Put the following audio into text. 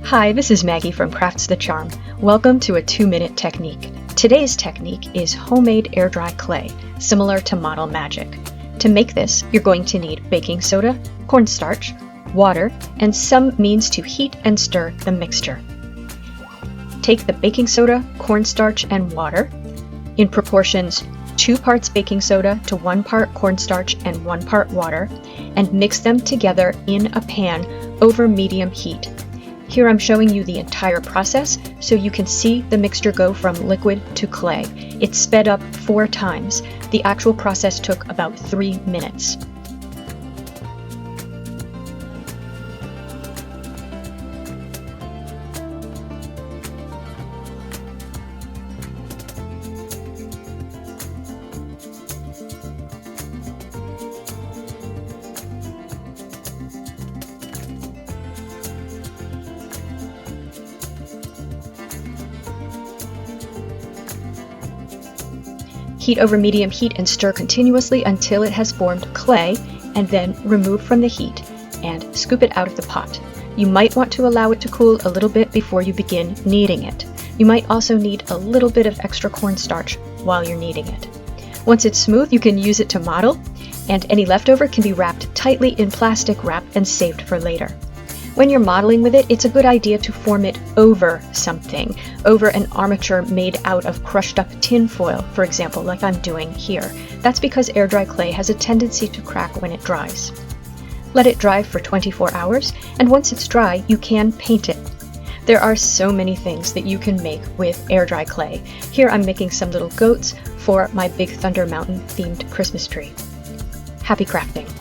Hi, this is Maggie from Crafts the Charm. Welcome to a 2-minute technique. Today's technique is homemade air dry clay, similar to model magic. To make this, you're going to need baking soda, cornstarch, water, and some means to heat and stir the mixture. Take the baking soda, cornstarch, and water in proportions 2 parts baking soda to 1 part cornstarch and 1 part water, and mix them together in a pan over medium heat. Here I'm showing you the entire process so you can see the mixture go from liquid to clay. It's sped up 4 times. The actual process took about 3 minutes. Heat over medium heat and stir continuously until it has formed clay, and then remove from the heat and scoop it out of the pot. You might want to allow it to cool a little bit before you begin kneading it. You might also need a little bit of extra cornstarch while you're kneading it. Once it's smooth, you can use it to model, and any leftover can be wrapped tightly in plastic wrap and saved for later. When you're modeling with it, it's a good idea to form it over something, over an armature made out of crushed up tin foil, for example, like I'm doing here. That's because air dry clay has a tendency to crack when it dries. Let it dry for 24 hours, and once it's dry, you can paint it. There are so many things that you can make with air dry clay. Here I'm making some little goats for my Big Thunder Mountain themed Christmas tree. Happy crafting!